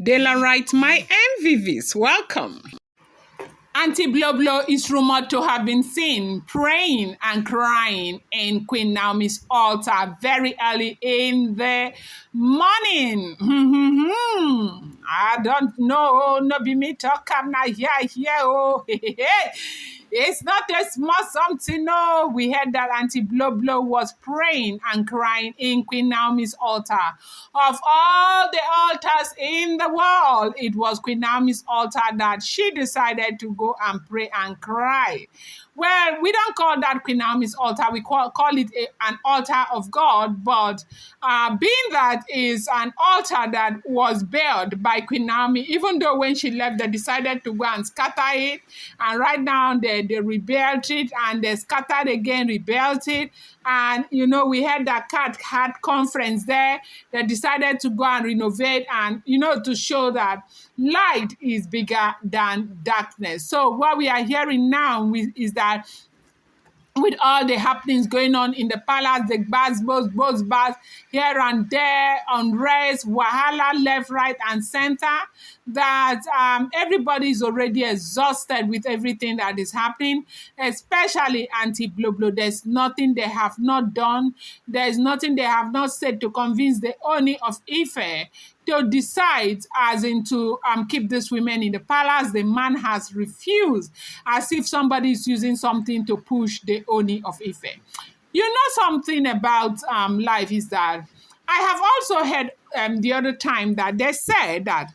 Daylight, my MVVs, welcome. Aunty Blublu is rumored to have been seen praying and crying in Queen Naomi's altar very early in the morning. I don't know, no be me talk, I'm not here, oh. It's not a small something, no. We heard that Aunty Blublu was praying and crying in Queen Naomi's altar. Of all the altars in the world, it was Queen Naomi's altar that she decided to go and pray and cry. Well, we don't call that Queen Naomi's altar. We call it an altar of God. But being that is an altar that was built by Queen Naomi, even though when she left, they decided to go and scatter it. And right now, they rebuilt it and they scattered again, rebuilt it. And, you know, we had that cat had conference there. They decided to go and renovate and, you know, to show that light is bigger than darkness. So what we are hearing now is that with all the happenings going on in the palace, the both bars here and there, unrest, wahala, left, right, and center, that everybody is already exhausted with everything that is happening, especially Aunty Blublu. There's nothing they have not done. There's nothing they have not said to convince the Ooni of Ife to decide as in to keep these women in the palace. The man has refused, as if somebody is using something to push the Ooni of Ife. You know something about life is that I have also heard the other time that they said that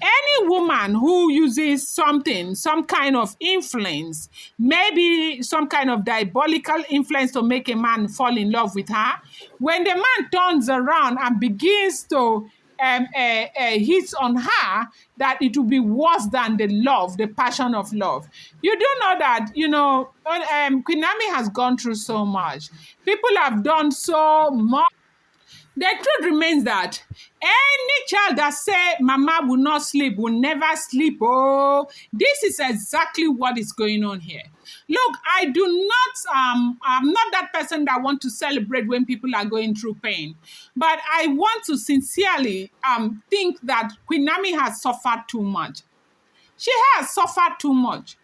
any woman who uses something, some kind of influence, maybe some kind of diabolical influence to make a man fall in love with her, when the man turns around and begins to hits on her, that it will be worse than the love, the passion of love. You do know that, you know, Queen Naomi has gone through so much. People have done so much. The truth remains that any child that say mama will not sleep will never sleep. Oh, this is exactly what is going on here. Look, I do not, I'm not that person that want to celebrate when people are going through pain. But I want to sincerely think that Queen Naomi has suffered too much. She has suffered too much.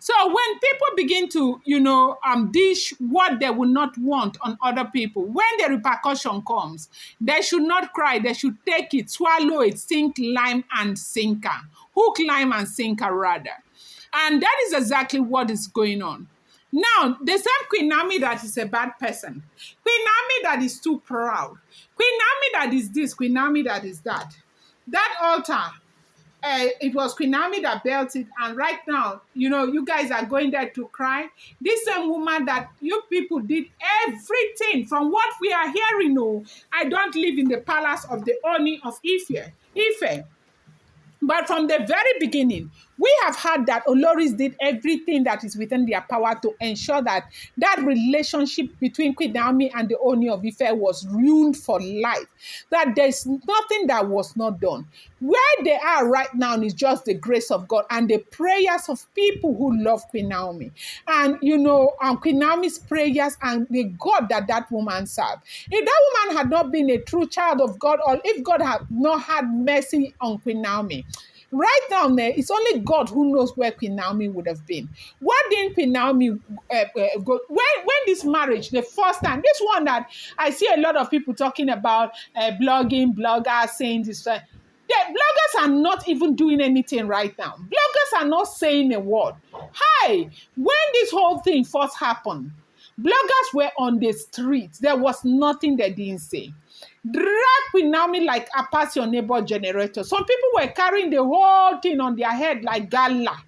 So when people begin to, you know, dish what they will not want on other people, when the repercussion comes, they should not cry. They should take it, swallow it, sink, lime, and sinker. Hook, lime, and sinker, rather. And that is exactly what is going on. Now, the same Queen Naomi that is a bad person, Queen Naomi that is too proud, Queen Naomi that is this, Queen Naomi that is that altar, it was Queen Naomi that built it, and right now, you know, you guys are going there to cry. This same woman that you people did everything from what we are hearing. No, I don't live in the palace of the Ooni of Ife. But from the very beginning, we have heard that Oloris did everything that is within their power to ensure that that relationship between Queen Naomi and the Ooni of Ife was ruined for life. That there's nothing that was not done. Where they are right now is just the grace of God and the prayers of people who love Queen Naomi. And, you know, Queen Naomi's prayers and the God that woman served. If that woman had not been a true child of God, or if God had not had mercy on Queen Naomi, right down there, it's only God who knows where Queen Naomi would have been. What didn't Queen Naomi go? When this marriage, the first time, this one that I see a lot of people talking about, bloggers saying this. The bloggers are not even doing anything right now. Bloggers are not saying a word. Hi, when this whole thing first happened, bloggers were on the streets. There was nothing they didn't say. Drag Queen Naomi like a pass your neighbor generator. Some people were carrying the whole thing on their head like gala.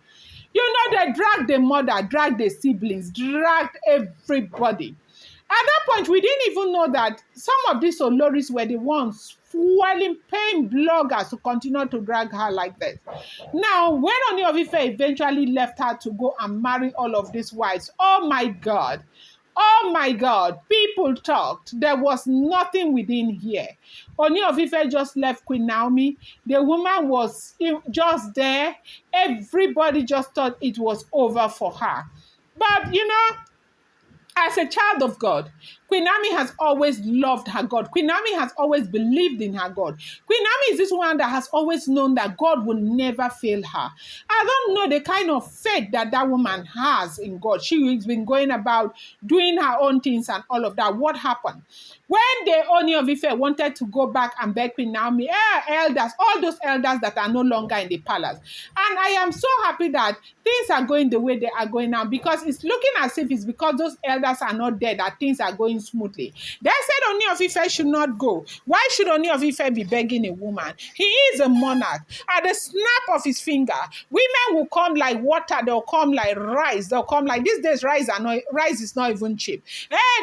You know, they dragged the mother, dragged the siblings, dragged everybody. At that point, we didn't even know that some of these Oloris were the ones fueling, paying bloggers to continue to drag her like this. Now, when Ooni of Ife eventually left her to go and marry all of these wives, oh my God, people talked. There was nothing within here. Ooni of Ife just left Queen Naomi. The woman was just there. Everybody just thought it was over for her. But, you know, As a child of God, Queen Naomi has always loved her God. Queen Naomi has always believed in her God. Queen Naomi is this one that has always known that God will never fail her. I don't know the kind of faith that that woman has in God. She has been going about doing her own things and all of that. What happened? When the Ooni of Ife wanted to go back and beg Queen Naomi, elders, all those elders that are no longer in the palace. And I am so happy that things are going the way they are going now, because it's looking as if it's because those elders are not there that things are going smoothly. They said Ooni of Ife should not go. Why should Ooni of Ife be begging a woman? He is a monarch. At the snap of his finger, women will come like water. They'll come like rice. They'll come like, these days rice is not even cheap.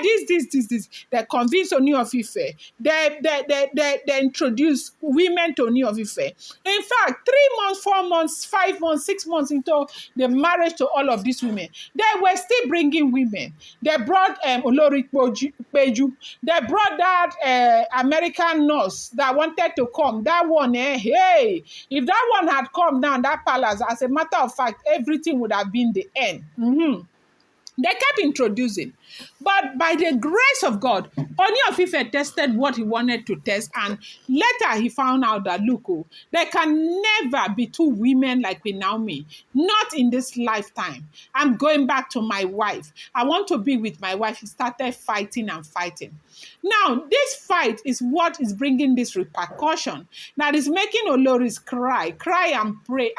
This. They convince Ooni of Ife. They introduce women to Ooni of Ife. In fact, 3 months, 4 months, 5 months, 6 months into the marriage to all of these women, they were still bringing women. They brought Olori Peju. They brought that American nurse that wanted to come. That one, hey, if that one had come down that palace, as a matter of fact, everything would have been the end. They kept introducing. But by the grace of God, Ooni of Ife tested what he wanted to test. And later he found out that, look, there can never be two women like Queen Naomi. Not in this lifetime. I'm going back to my wife. I want to be with my wife. He started fighting and fighting. Now, this fight is what is bringing this repercussion that is making Oloris cry and pray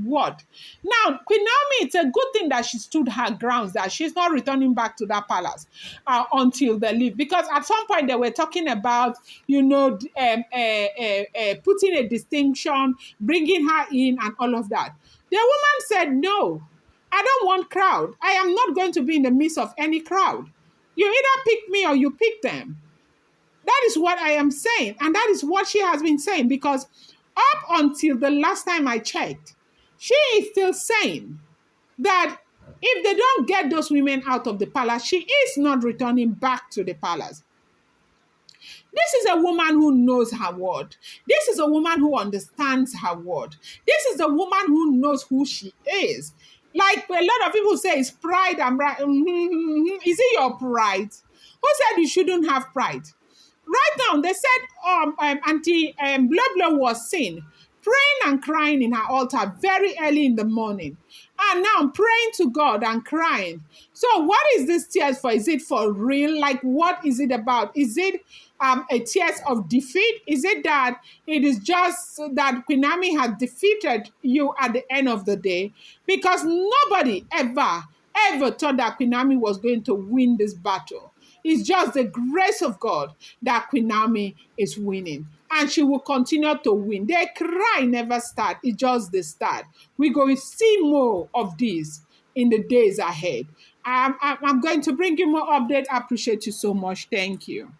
what? Now, Queen Naomi, it's a good thing that she stood her grounds, that she's not returning back to that palace until they leave. Because at some point they were talking about, putting a distinction, bringing her in and all of that. The woman said, no, I don't want crowd. I am not going to be in the midst of any crowd. You either pick me or you pick them. That is what I am saying. And that is what she has been saying, because up until the last time I checked, she is still saying that if they don't get those women out of the palace, she is not returning back to the palace. This is a woman who knows her word. This is a woman who understands her word. This is a woman who knows who she is. Like a lot of people say, it's pride and right. Is it your pride? Who said you shouldn't have pride? Right now, they said Aunty Blublu was seen praying and crying in her altar very early in the morning. And now praying to God and crying. So what is this tears for? Is it for real? Like, what is it about? Is it a tears of defeat? Is it that it is just that Queen Naomi has defeated you at the end of the day? Because nobody ever thought that Queen Naomi was going to win this battle. It's just the grace of God that Queen Naomi is winning. And she will continue to win. Their cry never start. It's just the start. We're going to see more of this in the days ahead. I'm going to bring you more update. I appreciate you so much. Thank you.